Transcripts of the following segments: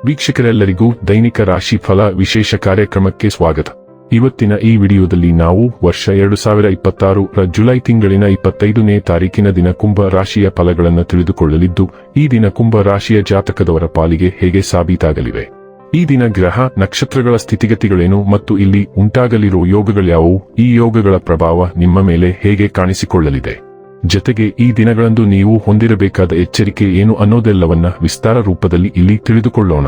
ವೀಕ್ಷಕರೆಲ್ಲರಿಗೂ ದೈನಿಕ ರಾಶಿ ಫಲ ವಿಶೇಷ ಕಾರ್ಯಕ್ರಮಕ್ಕೆ ಸ್ವಾಗತ. ಇವತ್ತಿನ ಈ ವಿಡಿಯೋದಲ್ಲಿ ನಾವು ವರ್ಷ 2026 ರ ಜುಲೈ ತಿಂಗಳಿನ 25ನೇ ತಾರೀಕಿನ ದಿನ ಕುಂಭ ರಾಶಿಯ ಫಲಗಳನ್ನು ತಿಳಿದುಕೊಳ್ಳಲಿದ್ದು, ಈ ದಿನ ಕುಂಭ ರಾಶಿಯ ಜಾತಕದವರ ಪಾಲಿಗೆ ಹೇಗೆ ಸಾಬೀತಾಗಲಿವೆ, ಈ ದಿನ ಗ್ರಹ ನಕ್ಷತ್ರಗಳ ಸ್ಥಿತಿಗತಿಗಳೇನು ಮತ್ತು ಇಲ್ಲಿ ಉಂಟಾಗಲಿರುವ ಯೋಗಗಳ್ಯಾವುವು, ಈ ಯೋಗಗಳ ಪ್ರಭಾವ ನಿಮ್ಮ ಮೇಲೆ ಹೇಗೆ ಕಾಣಿಸಿಕೊಳ್ಳಲಿದೆ, ಜೊತೆಗೆ ಈ ದಿನಗಳಂದು ನೀವು ಹೊಂದಿರಬೇಕಾದ ಎಚ್ಚರಿಕೆ ಏನು ಅನ್ನೋದೆಲ್ಲವನ್ನ ವಿಸ್ತಾರ ರೂಪದಲ್ಲಿ ಇಲ್ಲಿ ತಿಳಿದುಕೊಳ್ಳೋಣ.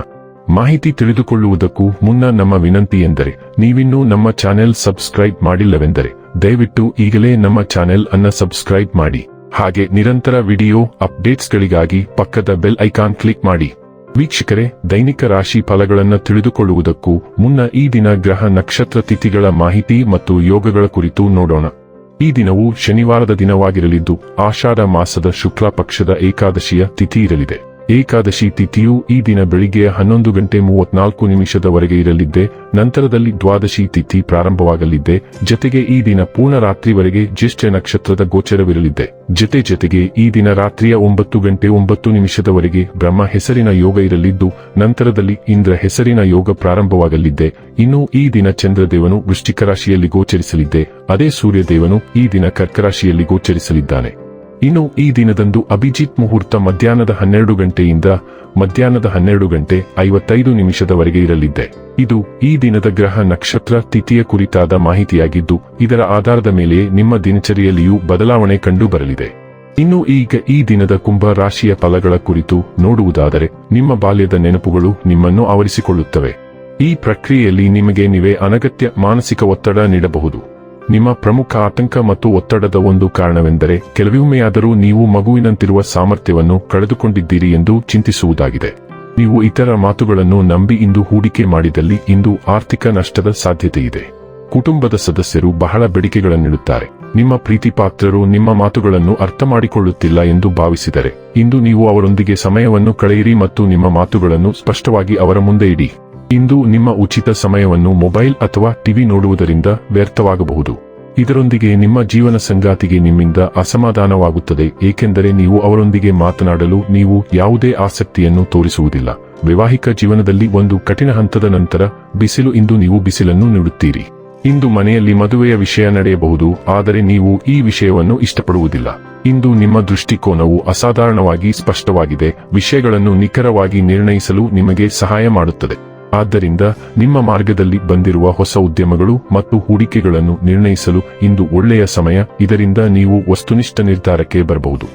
ಮಾಹಿತಿ ತಿಳಿದುಕೊಳ್ಳುವುದಕ್ಕೂ ಮುನ್ನ ನಮ್ಮ ವಿನಂತಿ ಎಂದರೆ, ನೀವಿನ್ನೂ ನಮ್ಮ ಚಾನೆಲ್ ಸಬ್ಸ್ಕ್ರೈಬ್ ಮಾಡಿಲ್ಲವೆಂದರೆ ದಯವಿಟ್ಟು ಈಗಲೇ ನಮ್ಮ ಚಾನೆಲ್ ಅನ್ನ ಸಬ್ಸ್ಕ್ರೈಬ್ ಮಾಡಿ. ಹಾಗೆ ನಿರಂತರ ವಿಡಿಯೋ ಅಪ್ಡೇಟ್ಸ್ಗಳಿಗಾಗಿ ಪಕ್ಕದ ಬೆಲ್ ಐಕಾನ್ ಕ್ಲಿಕ್ ಮಾಡಿ. ವೀಕ್ಷಕರೇ, ದೈನಿಕ ರಾಶಿ ಫಲಗಳನ್ನು ತಿಳಿದುಕೊಳ್ಳುವುದಕ್ಕೂ ಮುನ್ನ ಈ ದಿನ ಗ್ರಹ ನಕ್ಷತ್ರ ತಿಥಿಗಳ ಮಾಹಿತಿ ಮತ್ತು ಯೋಗಗಳ ಕುರಿತು ನೋಡೋಣ. ಈ ದಿನವು ಶನಿವಾರದ ದಿನವಾಗಿರಲಿದ್ದು, ಆಷಾಢ ಮಾಸದ ಶುಕ್ಲ ಪಕ್ಷದ ಏಕಾದಶಿಯ ತಿಥಿ ಇರಲಿದೆ. ಏಕಾದಶಿ ತಿಥಿಯು ಈ ದಿನ ಬೆಳಿಗ್ಗೆ 11:34 ಇರಲಿದ್ದೆ. ನಂತರದಲ್ಲಿ ದ್ವಾದಶಿ ತಿಥಿ ಪ್ರಾರಂಭವಾಗಲಿದ್ದೆ. ಜತೆಗೆ ಈ ದಿನ ಪೂರ್ಣ ರಾತ್ರಿವರೆಗೆ ಜ್ಯೇಷ್ಠ ನಕ್ಷತ್ರದ ಗೋಚರವಿರಲಿದೆ. ಜತೆಗೆ ಈ ದಿನ ರಾತ್ರಿಯ 9:09 ಬ್ರಹ್ಮ ಹೆಸರಿನ ಯೋಗ ಇರಲಿದ್ದು, ನಂತರದಲ್ಲಿ ಇಂದ್ರ ಹೆಸರಿನ ಯೋಗ ಪ್ರಾರಂಭವಾಗಲಿದ್ದೆ. ಇನ್ನು ಈ ದಿನ ಚಂದ್ರದೇವನು ವೃಶ್ಚಿಕ ರಾಶಿಯಲ್ಲಿ ಗೋಚರಿಸಲಿದ್ದೆ. ಅದೇ ಸೂರ್ಯದೇವನು ಈ ದಿನ ಕರ್ಕ ರಾಶಿಯಲ್ಲಿ ಗೋಚರಿಸಲಿದ್ದಾನೆ. ಇನ್ನು ಈ ದಿನದಂದು ಅಭಿಜಿತ್ ಮುಹೂರ್ತ ಮಧ್ಯಾಹ್ನದ 12 ಗಂಟೆಯಿಂದ ಮಧ್ಯಾಹ್ನದ 12:55 ಇರಲಿದ್ದೆ. ಇದು ಈ ದಿನದ ಗ್ರಹ ನಕ್ಷತ್ರ ತಿಥಿಯ ಕುರಿತಾದ ಮಾಹಿತಿಯಾಗಿದ್ದು, ಇದರ ಆಧಾರದ ಮೇಲೆ ನಿಮ್ಮ ದಿನಚರಿಯಲ್ಲಿಯೂ ಬದಲಾವಣೆ ಕಂಡು ಬರಲಿದೆ. ಇನ್ನು ಈಗ ಈ ದಿನದ ಕುಂಭ ರಾಶಿಯ ಫಲಗಳ ಕುರಿತು ನೋಡುವುದಾದರೆ, ನಿಮ್ಮ ಬಾಲ್ಯದ ನೆನಪುಗಳು ನಿಮ್ಮನ್ನು ಆವರಿಸಿಕೊಳ್ಳುತ್ತವೆ. ಈ ಪ್ರಕ್ರಿಯೆಯಲ್ಲಿ ನಿಮಗೆ ನೀವೇ ಅನಗತ್ಯ ಮಾನಸಿಕ ಒತ್ತಡ ನೀಡಬಹುದು. ನಿಮ್ಮ ಪ್ರಮುಖ ಆತಂಕ ಮತ್ತು ಒತ್ತಡದ ಒಂದು ಕಾರಣವೆಂದರೆ, ಕೆಲವೊಮ್ಮೆಯಾದರೂ ನೀವು ಮಗುವಿನಂತಿರುವ ಸಾಮರ್ಥ್ಯವನ್ನು ಕಳೆದುಕೊಂಡಿದ್ದೀರಿ ಎಂದು ಚಿಂತಿಸುವುದಾಗಿದೆ. ನೀವು ಇತರ ಮಾತುಗಳನ್ನು ನಂಬಿ ಇಂದು ಹೂಡಿಕೆ ಮಾಡಿದಲ್ಲಿ ಇಂದು ಆರ್ಥಿಕ ನಷ್ಟದ ಸಾಧ್ಯತೆಯಿದೆ. ಕುಟುಂಬದ ಸದಸ್ಯರು ಬಹಳ ಬೇಡಿಕೆಗಳನ್ನಿಡುತ್ತಾರೆ. ನಿಮ್ಮ ಪ್ರೀತಿಪಾತ್ರರು ನಿಮ್ಮ ಮಾತುಗಳನ್ನು ಅರ್ಥ ಮಾಡಿಕೊಳ್ಳುತ್ತಿಲ್ಲ ಎಂದು ಭಾವಿಸಿದರೆ, ಇಂದು ನೀವು ಅವರೊಂದಿಗೆ ಸಮಯವನ್ನು ಕಳೆಯಿರಿ ಮತ್ತು ನಿಮ್ಮ ಮಾತುಗಳನ್ನು ಸ್ಪಷ್ಟವಾಗಿ ಅವರ ಮುಂದೆ ಇಡಿ. ಇಂದು ನಿಮ್ಮ ಉಚಿತ ಸಮಯವನ್ನು ಮೊಬೈಲ್ ಅಥವಾ ಟಿವಿ ನೋಡುವುದರಿಂದ ವ್ಯರ್ಥವಾಗಬಹುದು. ಇದರೊಂದಿಗೆ ನಿಮ್ಮ ಜೀವನ ಸಂಗಾತಿಗೆ ನಿಮ್ಮಿಂದ ಅಸಮಾಧಾನವಾಗುತ್ತದೆ, ಏಕೆಂದರೆ ನೀವು ಅವರೊಂದಿಗೆ ಮಾತನಾಡಲು ನೀವು ಯಾವುದೇ ಆಸಕ್ತಿಯನ್ನು ತೋರಿಸುವುದಿಲ್ಲ. ವೈವಾಹಿಕ ಜೀವನದಲ್ಲಿ ಒಂದು ಕಠಿಣ ಹಂತದ ನಂತರ ಇಂದು ನೀವು ಬಿಸಿಲನ್ನು ನೀಡುತ್ತೀರಿ. ಇಂದು ಮನೆಯಲ್ಲಿ ಮದುವೆಯ ವಿಷಯ ನಡೆಯಬಹುದು, ಆದರೆ ನೀವು ಈ ವಿಷಯವನ್ನು ಇಷ್ಟಪಡುವುದಿಲ್ಲ. ಇಂದು ನಿಮ್ಮ ದೃಷ್ಟಿಕೋನವು ಅಸಾಧಾರಣವಾಗಿ ಸ್ಪಷ್ಟವಾಗಿದೆ, ವಿಷಯಗಳನ್ನು ನಿಖರವಾಗಿ ನಿರ್ಣಯಿಸಲು ನಿಮಗೆ ಸಹಾಯ ಮಾಡುತ್ತದೆ. ಆದ್ದರಿಂದ ನಿಮ್ಮ ಮಾರ್ಗದಲ್ಲಿ ಬಂದಿರುವ ಹೊಸ ಉದ್ಯಮಗಳು ಮತ್ತು ಹೂಡಿಕೆಗಳನ್ನು ನಿರ್ಣಯಿಸಲು ಇಂದು ಒಳ್ಳೆಯ ಸಮಯ. ಇದರಿಂದ ನೀವು ವಸ್ತುನಿಷ್ಠ ನಿರ್ಧಾರಕ್ಕೆ ಬರಬಹುದು.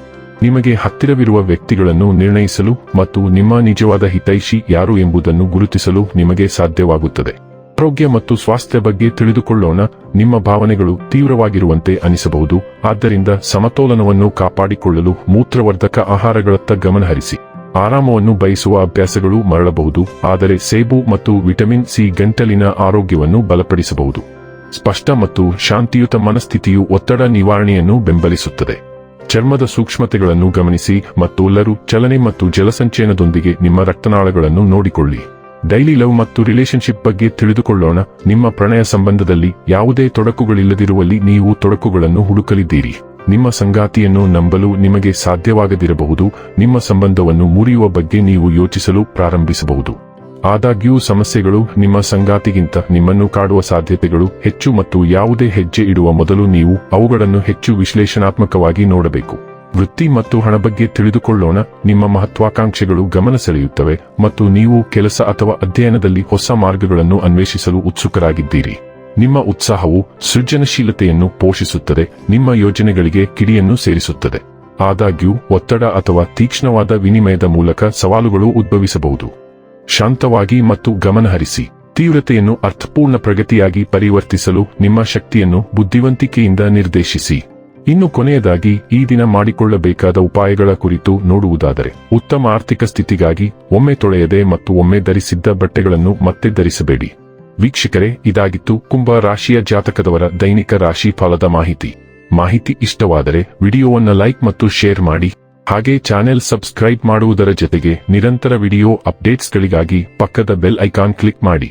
ನಿಮಗೆ ಹತ್ತಿರವಿರುವ ವ್ಯಕ್ತಿಗಳನ್ನು ನಿರ್ಣಯಿಸಲು ಮತ್ತು ನಿಮ್ಮ ನಿಜವಾದ ಹಿತೈಷಿ ಯಾರು ಎಂಬುದನ್ನು ಗುರುತಿಸಲು ನಿಮಗೆ ಸಾಧ್ಯವಾಗುತ್ತದೆ. ಆರೋಗ್ಯ ಮತ್ತು ಸ್ವಾಸ್ಥ್ಯ ಬಗ್ಗೆ ತಿಳಿದುಕೊಳ್ಳೋಣ. ನಿಮ್ಮ ಭಾವನೆಗಳು ತೀವ್ರವಾಗಿರುವಂತೆ ಅನಿಸಬಹುದು, ಆದ್ದರಿಂದ ಸಮತೋಲನವನ್ನು ಕಾಪಾಡಿಕೊಳ್ಳಲು ಮೂತ್ರವರ್ಧಕ ಆಹಾರಗಳತ್ತ ಗಮನಹರಿಸಿ. ಆರಾಮವನ್ನು ಬಯಸುವ ಅಭ್ಯಾಸಗಳು ಮರಳಬಹುದು, ಆದರೆ ಸೇಬು ಮತ್ತು ವಿಟಮಿನ್ ಸಿ ಗಂಟಲಿನ ಆರೋಗ್ಯವನ್ನು ಬಲಪಡಿಸಬಹುದು. ಸ್ಪಷ್ಟ ಮತ್ತು ಶಾಂತಿಯುತ ಮನಸ್ಥಿತಿಯು ಒತ್ತಡ ನಿವಾರಣೆಯನ್ನು ಬೆಂಬಲಿಸುತ್ತದೆ. ಚರ್ಮದ ಸೂಕ್ಷ್ಮತೆಗಳನ್ನು ಗಮನಿಸಿ ಮತ್ತು ಚಲನೆ ಮತ್ತು ಜಲಸಂಚಯನದೊಂದಿಗೆ ನಿಮ್ಮ ರಕ್ತನಾಳಗಳನ್ನು ನೋಡಿಕೊಳ್ಳಿ. ಡೈಲಿ ಲವ್ ಮತ್ತು ರಿಲೇಶನ್ಶಿಪ್ ಬಗ್ಗೆ ತಿಳಿದುಕೊಳ್ಳೋಣ. ನಿಮ್ಮ ಪ್ರಣಯ ಸಂಬಂಧದಲ್ಲಿ ಯಾವುದೇ ತೊಡಕುಗಳಿಲ್ಲದಿರುವಲ್ಲಿ ನೀವು ತೊಡಕುಗಳನ್ನು ಹುಡುಕಲಿದ್ದೀರಿ. ನಿಮ್ಮ ಸಂಗಾತಿಯನ್ನು ನಂಬಲು ನಿಮಗೆ ಸಾಧ್ಯವಾಗದಿರಬಹುದು. ನಿಮ್ಮ ಸಂಬಂಧವನ್ನು ಮುರಿಯುವ ಬಗ್ಗೆ ನೀವು ಯೋಚಿಸಲು ಪ್ರಾರಂಭಿಸಬಹುದು. ಆದಾಗ್ಯೂ ಸಮಸ್ಯೆಗಳು ನಿಮ್ಮ ಸಂಗಾತಿಗಿಂತ ನಿಮ್ಮನ್ನು ಕಾಡುವ ಸಾಧ್ಯತೆಗಳು ಹೆಚ್ಚು ಮತ್ತು ಯಾವುದೇ ಹೆಜ್ಜೆ ಇಡುವ ಮೊದಲು ನೀವು ಅವುಗಳನ್ನು ಹೆಚ್ಚು ವಿಶ್ಲೇಷಣಾತ್ಮಕವಾಗಿ ನೋಡಬೇಕು. ವೃತ್ತಿ ಮತ್ತು ಹಣ ಬಗ್ಗೆ ತಿಳಿದುಕೊಳ್ಳೋಣ. ನಿಮ್ಮ ಮಹತ್ವಾಕಾಂಕ್ಷೆಗಳು ಗಮನ ಸೆಳೆಯುತ್ತವೆ ಮತ್ತು ನೀವು ಕೆಲಸ ಅಥವಾ ಅಧ್ಯಯನದಲ್ಲಿ ಹೊಸ ಮಾರ್ಗಗಳನ್ನು ಅನ್ವೇಷಿಸಲು ಉತ್ಸುಕರಾಗಿದ್ದೀರಿ. ನಿಮ್ಮ ಉತ್ಸಾಹವು ಸೃಜನಶೀಲತೆಯನ್ನು ಪೋಷಿಸುತ್ತದೆ, ನಿಮ್ಮ ಯೋಜನೆಗಳಿಗೆ ಕಿಡಿಯನ್ನು ಸೇರಿಸುತ್ತದೆ. ಆದಾಗ್ಯೂ ಒತ್ತಡ ಅಥವಾ ತೀಕ್ಷ್ಣವಾದ ವಿನಿಮಯದ ಮೂಲಕ ಸವಾಲುಗಳು ಉದ್ಭವಿಸಬಹುದು. ಶಾಂತವಾಗಿ ಮತ್ತು ಗಮನಹರಿಸಿ. ತೀವ್ರತೆಯನ್ನು ಅರ್ಥಪೂರ್ಣ ಪ್ರಗತಿಯಾಗಿ ಪರಿವರ್ತಿಸಲು ನಿಮ್ಮ ಶಕ್ತಿಯನ್ನು ಬುದ್ಧಿವಂತಿಕೆಯಿಂದ ನಿರ್ದೇಶಿಸಿ. ಇನ್ನು ಕೊನೆಯದಾಗಿ ಈ ದಿನ ಮಾಡಿಕೊಳ್ಳಬೇಕಾದ ಉಪಾಯಗಳ ಕುರಿತು ನೋಡುವುದಾದರೆ, ಉತ್ತಮ ಆರ್ಥಿಕ ಸ್ಥಿತಿಗಾಗಿ ಒಮ್ಮೆ ತೊಳೆಯದೆ ಮತ್ತು ಒಮ್ಮೆ ಧರಿಸಿದ್ದ ಬಟ್ಟೆಗಳನ್ನು ಮತ್ತೆ ಧರಿಸಬೇಡಿ. ವೀಕ್ಷಕರೇ, ಇದಾಗಿತ್ತು ಕುಂಭ ರಾಶಿಯ ಜಾತಕದವರ ದೈನಿಕ ರಾಶಿ ಫಲದ ಮಾಹಿತಿ ಇಷ್ಟವಾದರೆ ವಿಡಿಯೋವನ್ನು ಲೈಕ್ ಮತ್ತು ಶೇರ್ ಮಾಡಿ. ಹಾಗೆ ಚಾನೆಲ್ ಸಬ್ಸ್ಕ್ರೈಬ್ ಮಾಡುವುದರ ಜೊತೆಗೆ ನಿರಂತರ ವಿಡಿಯೋ ಅಪ್ಡೇಟ್ಸ್ಗಳಿಗಾಗಿ ಪಕ್ಕದ ಬೆಲ್ ಐಕಾನ್ ಕ್ಲಿಕ್ ಮಾಡಿ.